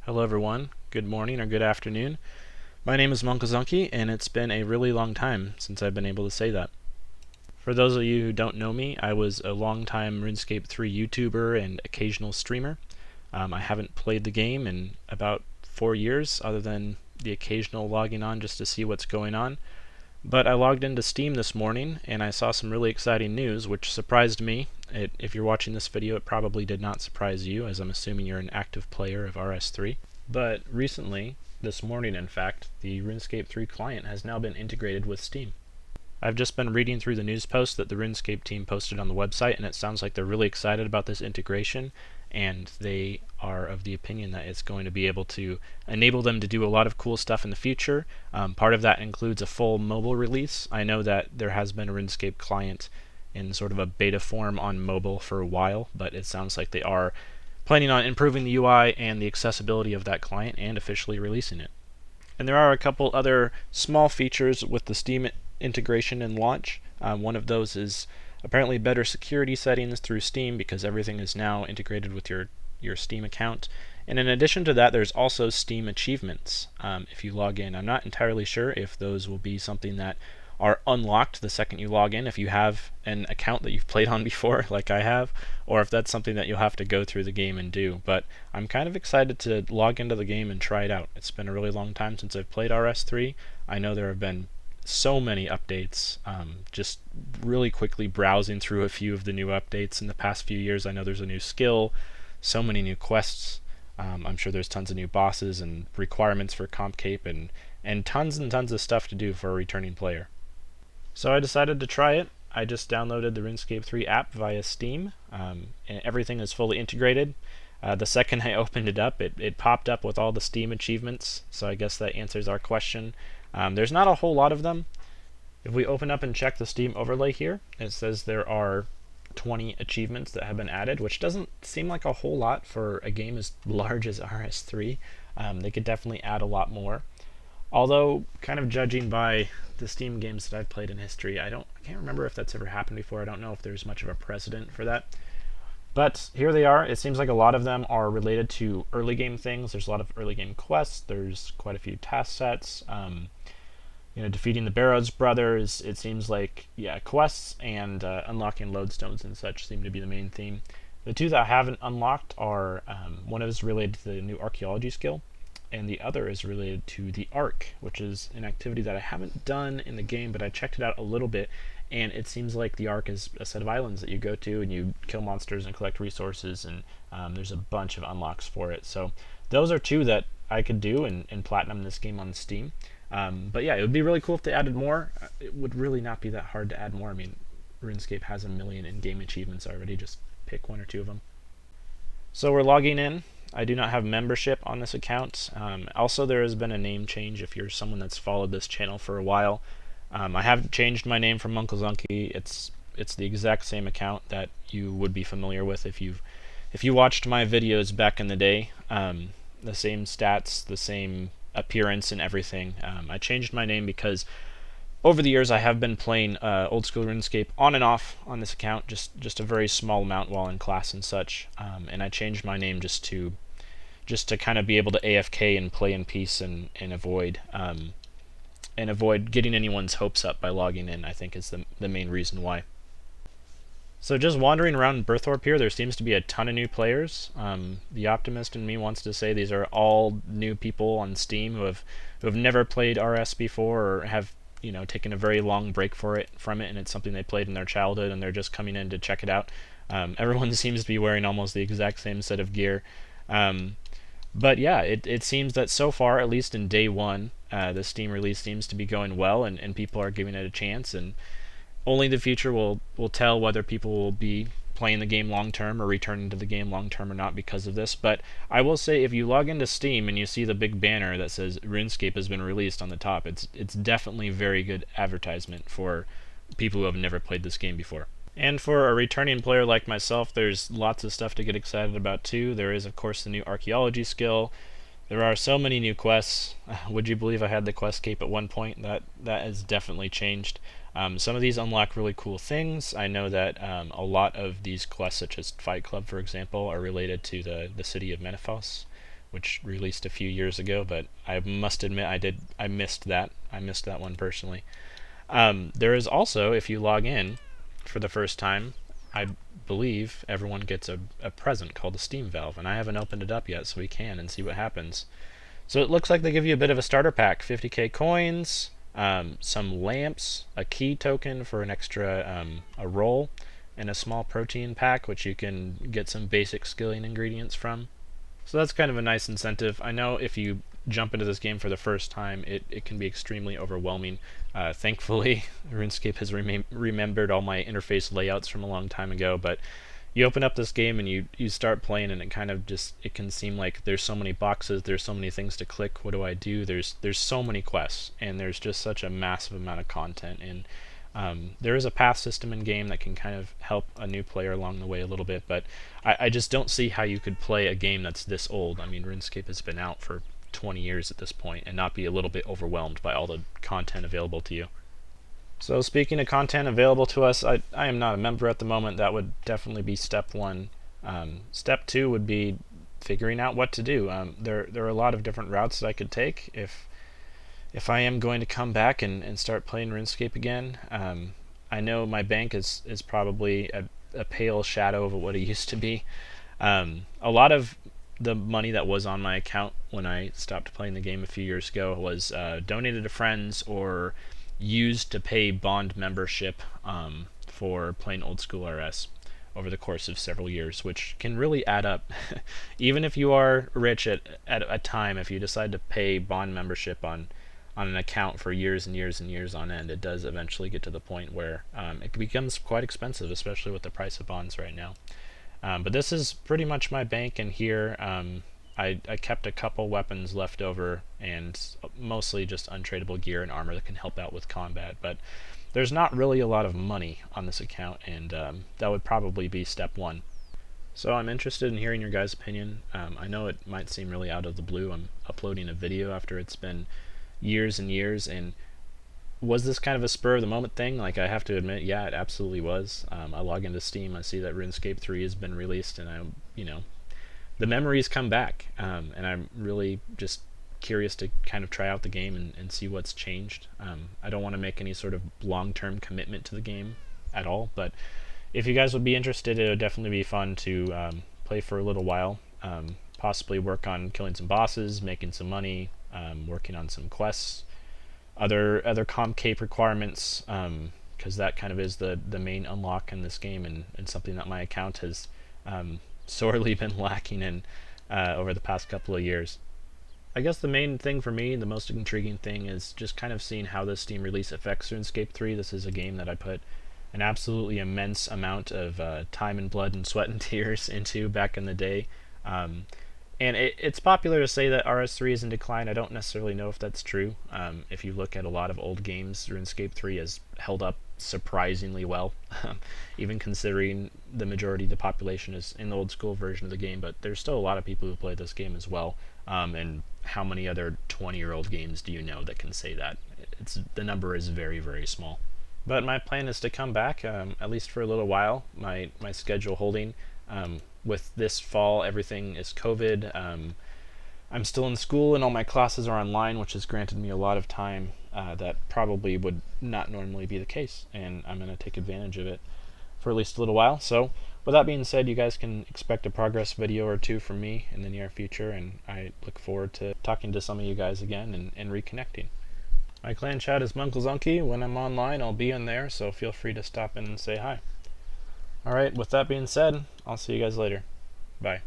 Hello everyone, good morning or good afternoon. My name is Munclesonkey, and it's been a really long time since I've been able to say that. For those of you who don't know me, I was a long-time Runescape 3 YouTuber and occasional streamer. I haven't played the game in about 4 years, other than the occasional logging on just to see what's going on. But I logged into Steam this morning, and I saw some really exciting news, which surprised me. If you're watching this video, it probably did not surprise you, as I'm assuming you're an active player of RS3. But recently, this morning in fact, the RuneScape 3 client has now been integrated with Steam. I've just been reading through the news post that the RuneScape team posted on the website, and it sounds like they're really excited about this integration, and they are of the opinion that it's going to be able to enable them to do a lot of cool stuff in the future. Part of that includes a full mobile release. I know that there has been a RuneScape client in sort of a beta form on mobile for a while, but it sounds like they are planning on improving the UI and the accessibility of that client and officially releasing it. And there are a couple other small features with the Steam integration and launch. One of those is apparently better security settings through Steam, because everything is now integrated with your Steam account. And in addition to that, there's also Steam achievements if you log in. I'm not entirely sure if those will be something that are unlocked the second you log in if you have an account that you've played on before, like I have, or if that's something that you'll have to go through the game and do. But I'm kind of excited to log into the game and try it out. It's been a really long time since I've played RS3. I know there have been so many updates. Just really quickly browsing through a few of the new updates in the past few years, I know there's a new skill, so many new quests. I'm sure there's tons of new bosses and requirements for Comp Cape, and tons of stuff to do for a returning player. So I decided to try it. I just downloaded the RuneScape 3 app via Steam, and everything is fully integrated. The second I opened it up, it popped up with all the Steam achievements, so I guess that answers our question. There's not a whole lot of them. If we open up and check the Steam overlay here, it says there are 20 achievements that have been added, which doesn't seem like a whole lot for a game as large as RS3. They could definitely add a lot more. Although, kind of judging by the Steam games that I've played in history, I can't remember if that's ever happened before. I don't know if there's much of a precedent for that. But here they are. It seems like a lot of them are related to early game things. There's a lot of early game quests. There's quite a few task sets. Defeating the Barrows brothers. It seems like, quests and unlocking lodestones and such seem to be the main theme. The two that I haven't unlocked are, one is related to the new archaeology skill, and the other is related to the Ark, which is an activity that I haven't done in the game, but I checked it out a little bit, and it seems like the Ark is a set of islands that you go to, and you kill monsters and collect resources, and there's a bunch of unlocks for it. So those are two that I could do and platinum this game on Steam. But yeah, it would be really cool if they added more. It would really not be that hard to add more. I mean, RuneScape has 1 million in-game achievements already. Just pick 1 or 2 of them. So we're logging in. I do not have membership on this account. Also, there has been a name change if you're someone that's followed this channel for a while. I have changed my name from Munclesonkey. It's the exact same account that you would be familiar with if you watched my videos back in the day. The same stats, the same appearance and everything. I changed my name because over the years I have been playing old school RuneScape on and off on this account, just a very small amount while in class and such. And I changed my name just to kind of be able to AFK and play in peace and avoid getting anyone's hopes up by logging in, I think is the main reason why. So just wandering around Berthorpe here, there seems to be a ton of new players. The optimist in me wants to say these are all new people on Steam who have never played RS before, or have taken a very long break from it, and it's something they played in their childhood, and they're just coming in to check it out. Everyone seems to be wearing almost the exact same set of gear. But yeah, it seems that so far, at least in day 1, the Steam release seems to be going well, and people are giving it a chance, and only the future will tell whether people will be playing the game long term or returning to the game long term or not because of this. But I will say, if you log into Steam and you see the big banner that says RuneScape has been released on the top, it's definitely very good advertisement for people who have never played this game before. And for a returning player like myself, there's lots of stuff to get excited about too. There is, of course, the new archaeology skill. There are so many new quests. Would you believe I had the quest cape at one point? That has definitely changed. Some of these unlock really cool things. I know that a lot of these quests, such as Fight Club, for example, are related to the city of Menethos, which released a few years ago, but I must admit I missed that. I missed that one personally. There is also, if you log in for the first time, I believe everyone gets a present called a Steam Valve, and I haven't opened it up yet, so we can and see what happens. So it looks like they give you a bit of a starter pack: 50k coins, some lamps, a key token for an extra a roll, and a small protein pack, which you can get some basic skilling ingredients from. So that's kind of a nice incentive. I know if you jump into this game for the first time, it can be extremely overwhelming. Thankfully, RuneScape has remembered all my interface layouts from a long time ago, but you open up this game and you start playing, and it kind of just, it can seem like there's so many boxes, there's so many things to click, what do I do? There's so many quests, and there's just such a massive amount of content, and there is a path system in game that can kind of help a new player along the way a little bit, but I just don't see how you could play a game that's this old. I mean, RuneScape has been out for 20 years at this point and not be a little bit overwhelmed by all the content available to you. So speaking of content available to us, I am not a member at the moment. That would definitely be step one. Step two would be figuring out what to do. There are a lot of different routes that I could take if I am going to come back and start playing RuneScape again. I know my bank is probably a pale shadow of what it used to be. A lot of the money that was on my account when I stopped playing the game a few years ago was donated to friends or used to pay bond membership for playing old school RS over the course of several years, which can really add up. Even if you are rich at a time, if you decide to pay bond membership on an account for years and years and years on end, it does eventually get to the point where it becomes quite expensive, especially with the price of bonds right now. But this is pretty much my bank, and here I kept a couple weapons left over, and mostly just untradeable gear and armor that can help out with combat. But there's not really a lot of money on this account, and that would probably be step one. So I'm interested in hearing your guys' opinion. I know it might seem really out of the blue. I'm uploading a video after it's been years and years, and was this kind of a spur of the moment thing? Like, I have to admit, yeah, it absolutely was. I log into Steam, I see that RuneScape 3 has been released, and the memories come back, and I'm really just curious to kind of try out the game and see what's changed. I don't want to make any sort of long-term commitment to the game at all, but if you guys would be interested, it would definitely be fun to play for a little while, possibly work on killing some bosses, making some money, working on some quests, other comp cape requirements, because that kind of is the main unlock in this game, and something that my account has sorely been lacking in over the past couple of years. I guess the main thing for me, the most intriguing thing, is just kind of seeing how this Steam release affects RuneScape 3. This is a game that I put an absolutely immense amount of time and blood and sweat and tears into back in the day. And it's popular to say that RS3 is in decline. I don't necessarily know if that's true. If you look at a lot of old games, RuneScape 3 has held up surprisingly well, even considering the majority of the population is in the old school version of the game, but there's still a lot of people who play this game as well. And how many other 20-year-old games do you know that can say that? The number is very, very small. But my plan is to come back, at least for a little while, my schedule holding. With this fall, everything is COVID. I'm still in school and all my classes are online, which has granted me a lot of time that probably would not normally be the case, and I'm going to take advantage of it for at least a little while. So with that being said, you guys can expect a progress video or two from me in the near future, and I look forward to talking to some of you guys again and reconnecting. My clan chat is Munclesonkey. When I'm online, I'll be in there, so feel free to stop in and say hi. Alright, with that being said, I'll see you guys later. Bye.